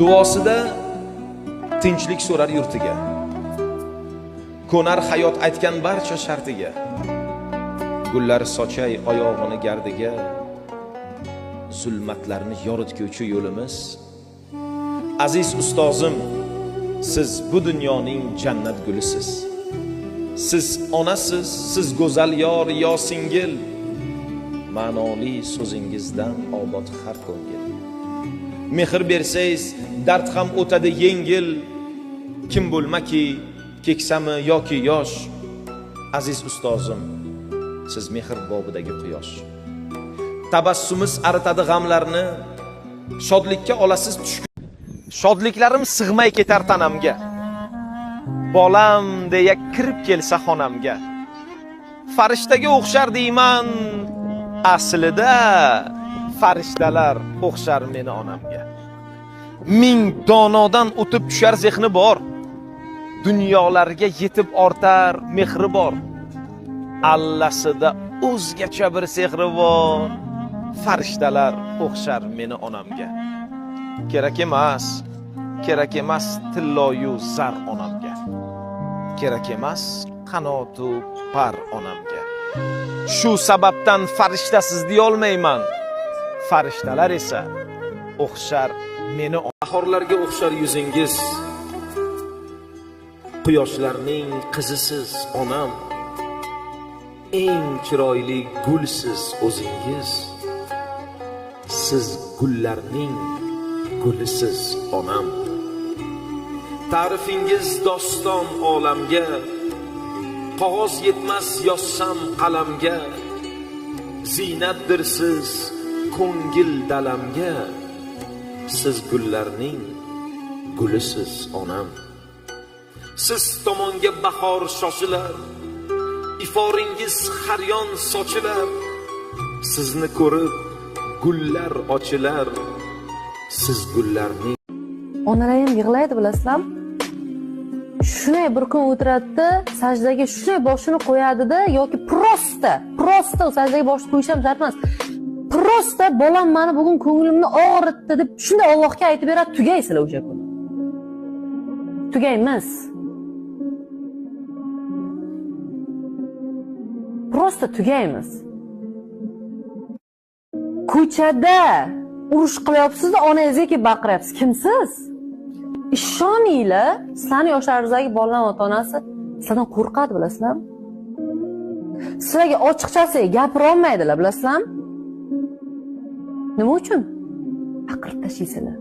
duosida tinchlik so'rar yurtiga, ko'nar hayot aytgan barcha shartiga, gullar sochay oyog'ini gardiga, zulmatlarni yoritguvchi yo'limiz. Aziz ustozim, siz bu dunyoning jannat gulisiz. Siz onasiz, siz go'zal yor yo singil, ma'noli so'zingizdan obod har ko'ngil. Mehr bersangiz dard ham o'tadi yengil, kim bo'lmaki keksami yoki yosh. Aziz ustozim, siz mehr bobidagi quyosh. Tabassumiz aritadi g'amlarni, shodlikka olasiz tushkun. Shodliklarim sig'may ketar tanamga, bolam deya kirib kelsa xonamga. Farishtaga o'xshar deyman, aslida farishtalar o'xshar meni onamga. Ming donodan o'tib tushar zehni bor, dunyolarga yetib ortar mehri bor. Allasida o'zgacha bir sehri bor, farishtalar o'xshar meni onamga. Kerak emas tilloyu zar onamga, kerak emas qanotu par onamga. Shu sababdan farishtasiz deyolmayman, farishtalar esa o'xshar meni. Bahorlarga o'xshar yuzingiz, quyoshlarning qizisiz onam. Eng chiroyli gulsiz o'zingiz, siz gullarning gulisiz onam. Ta'rifingiz doston olamga, qog'oz yetmas yozsam qalamga. Ziynatdir siz ko'ngil dalamga, siz gullarning gulisiz onam. Siz tomonga bahor shoshilar, iforingiz har yon sochilar. Sizni ko'rib gullar ochilar, siz gullarning. Onalarim yig'laydi bilasizlarmi? Shunday bir kun o'tiradi, sajdaga shunday boshini qo'yadi-da, yoki prosta sajdaga boshini qo'yish ham shart emas. Prosta bolam meni bugun ko'nglimni og'ritdi deb shunday Allohga aytib beradi, tugaysizlar o'sha kun. Tugaymiz. Prosta tugaymiz. Ko'chada urush qilyapsiz-da, onangizga kelib baqiryapsiz. Kimsiz? Ishoninglar, sizlarning yoshlaringizdagi bolalar ota-onasi sizlardan qo'rqadi, bilasizlarmi? Sizlarga ochiqchasi gapira olmaydilar, bilasizlarmi? Nima uchun? Aqirib tashlaysilar.